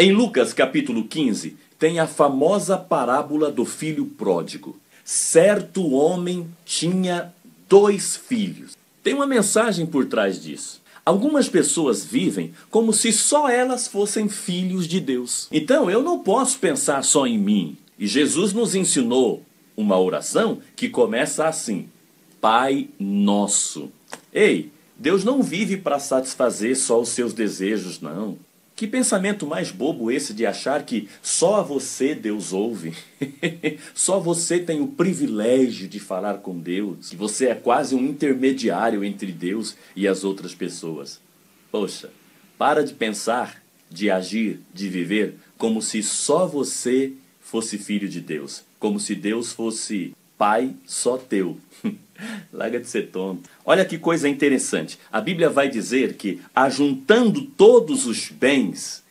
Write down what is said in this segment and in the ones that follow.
Em Lucas capítulo 15, tem a famosa parábola do filho pródigo. Certo homem tinha 2 filhos. Tem uma mensagem por trás disso. Algumas pessoas vivem como se só elas fossem filhos de Deus. Então eu não posso pensar só em mim. E Jesus nos ensinou uma oração que começa assim: Pai Nosso. Ei, Deus não vive para satisfazer só os seus desejos, não. Que pensamento mais bobo esse de achar que só a você Deus ouve? Só você tem o privilégio de falar com Deus. Que você é quase um intermediário entre Deus e as outras pessoas. Poxa, para de pensar, de agir, de viver como se só você fosse filho de Deus. Como se Deus fosse pai só teu. Larga de ser tonto. Olha que coisa interessante. A Bíblia vai dizer que, ajuntando todos os bens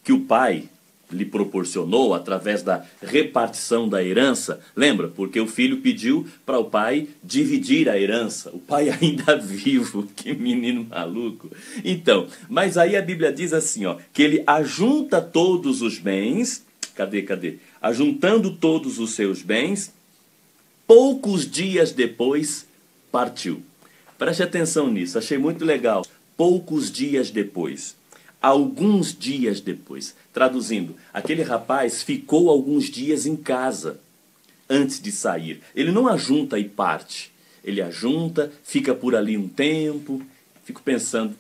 que o pai lhe proporcionou através da repartição da herança, lembra? Porque o filho pediu para o pai dividir a herança. O pai ainda vivo, que menino maluco. Então, mas aí a Bíblia diz assim, ó, que ele ajunta todos os bens, cadê? Ajuntando todos os seus bens, poucos dias depois, partiu. Preste atenção nisso, achei muito legal. Poucos dias depois. Alguns dias depois. Traduzindo, aquele rapaz ficou alguns dias em casa antes de sair. Ele não ajunta e parte. Ele ajunta, fica por ali um tempo. Fico pensando,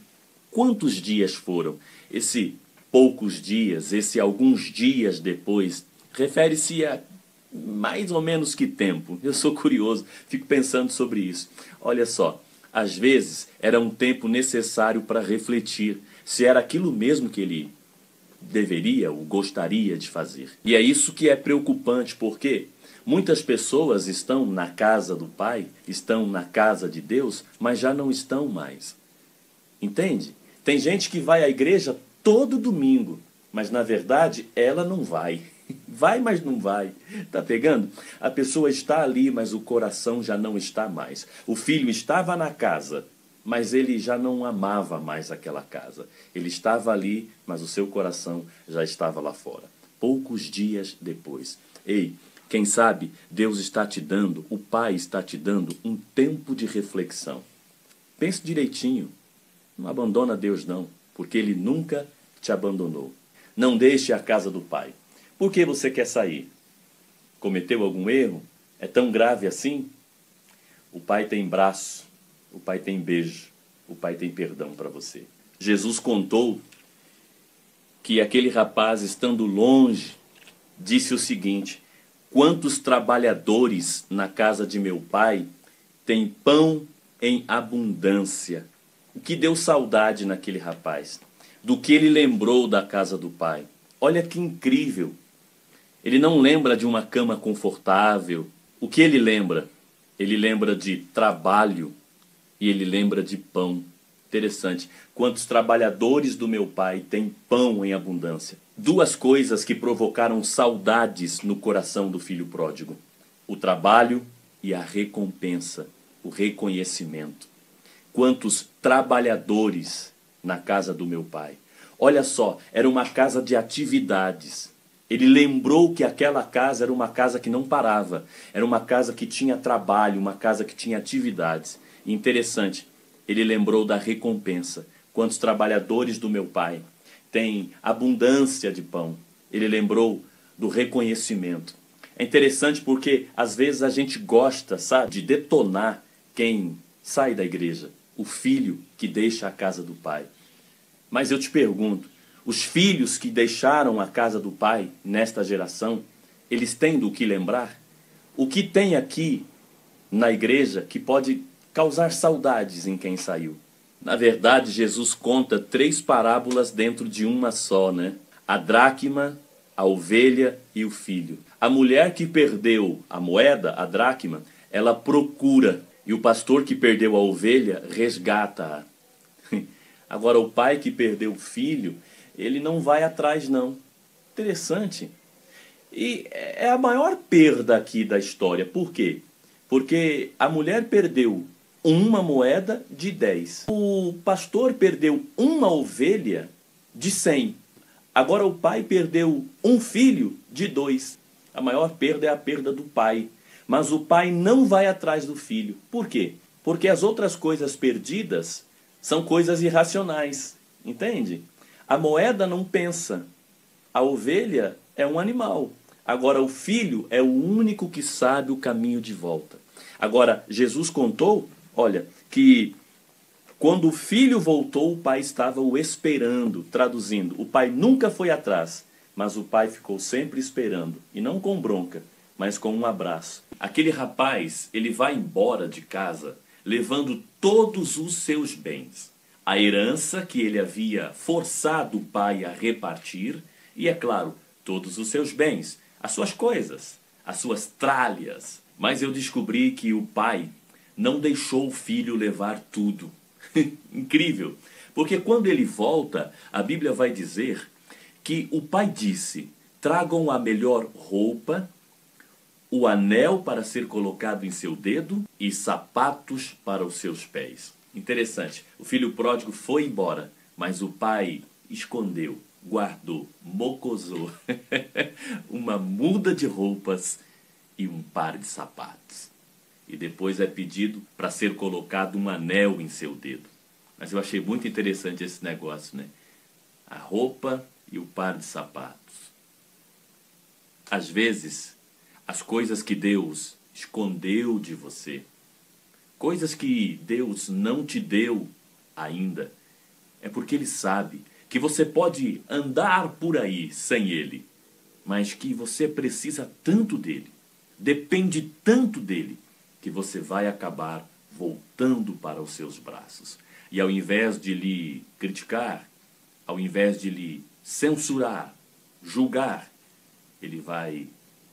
quantos dias foram? Esse poucos dias, esse alguns dias depois, refere-se a mais ou menos que tempo? Eu sou curioso, fico pensando sobre isso. Olha só, às vezes era um tempo necessário para refletir se era aquilo mesmo que ele deveria ou gostaria de fazer. E é isso que é preocupante, porque muitas pessoas estão na casa do Pai, estão na casa de Deus, mas já não estão mais. Entende? Tem gente que vai à igreja todo domingo, mas na verdade ela não vai. Vai, mas não vai. Tá pegando? A pessoa está ali, mas o coração já não está mais. O filho estava na casa, mas ele já não amava mais aquela casa. Ele estava ali, mas o seu coração já estava lá fora. Poucos dias depois. Ei, quem sabe Deus está te dando, o Pai está te dando um tempo de reflexão. Pense direitinho. Não abandona Deus não, porque Ele nunca te abandonou. Não deixe a casa do Pai. Por que você quer sair? Cometeu algum erro? É tão grave assim? O Pai tem braço, o Pai tem beijo, o Pai tem perdão para você. Jesus contou que aquele rapaz, estando longe, disse o seguinte: quantos trabalhadores na casa de meu Pai têm pão em abundância? O que deu saudade naquele rapaz? Do que ele lembrou da casa do Pai? Olha que incrível! Ele não lembra de uma cama confortável. O que ele lembra? Ele lembra de trabalho e ele lembra de pão. Interessante. Quantos trabalhadores do meu Pai têm pão em abundância? 2 coisas que provocaram saudades no coração do filho pródigo: o trabalho e a recompensa, o reconhecimento. Quantos trabalhadores na casa do meu Pai. Olha só, era uma casa de atividades. Ele lembrou que aquela casa era uma casa que não parava. Era uma casa que tinha trabalho, uma casa que tinha atividades. E interessante, ele lembrou da recompensa. Quantos trabalhadores do meu Pai têm abundância de pão? Ele lembrou do reconhecimento. É interessante porque às vezes a gente gosta, sabe, de detonar quem sai da igreja. O filho que deixa a casa do Pai. Mas eu te pergunto, os filhos que deixaram a casa do Pai nesta geração, eles têm do que lembrar? O que tem aqui na igreja que pode causar saudades em quem saiu? Na verdade, Jesus conta 3 parábolas dentro de uma só, né? A dracma, a ovelha e o filho. A mulher que perdeu a moeda, a dracma, ela procura. E o pastor que perdeu a ovelha resgata-a. Agora, o pai que perdeu o filho, ele não vai atrás, não. Interessante. E é a maior perda aqui da história. Por quê? Porque a mulher perdeu uma moeda de 10. O pastor perdeu uma ovelha de 100. Agora o pai perdeu um filho de dois. A maior perda é a perda do pai. Mas o pai não vai atrás do filho. Por quê? Porque as outras coisas perdidas são coisas irracionais. Entende? A moeda não pensa. A ovelha é um animal. Agora o filho é o único que sabe o caminho de volta. Agora, Jesus contou, olha, que quando o filho voltou, o pai estava o esperando. Traduzindo, o pai nunca foi atrás, mas o pai ficou sempre esperando. E não com bronca, mas com um abraço. Aquele rapaz, ele vai embora de casa levando todos os seus bens. A herança que ele havia forçado o pai a repartir e, é claro, todos os seus bens, as suas coisas, as suas tralhas. Mas eu descobri que o pai não deixou o filho levar tudo. Incrível, porque quando ele volta, a Bíblia vai dizer que o pai disse: tragam a melhor roupa, o anel para ser colocado em seu dedo e sapatos para os seus pés. Interessante, o filho pródigo foi embora, mas o pai escondeu, guardou, mocosou uma muda de roupas e um par de sapatos. E depois é pedido para ser colocado um anel em seu dedo. Mas eu achei muito interessante esse negócio, né? A roupa e o par de sapatos. Às vezes, as coisas que Deus escondeu de você, coisas que Deus não te deu ainda, é porque Ele sabe que você pode andar por aí sem Ele, mas que você precisa tanto dEle, depende tanto dEle, que você vai acabar voltando para os seus braços. E ao invés de lhe criticar, ao invés de lhe censurar, julgar, Ele vai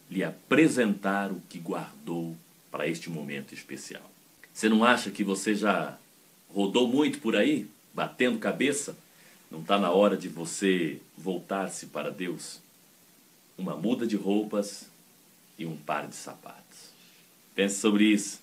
lhe apresentar o que guardou para este momento especial. Você não acha que você já rodou muito por aí, batendo cabeça? Não está na hora de você voltar-se para Deus? Uma muda de roupas e um par de sapatos. Pense sobre isso.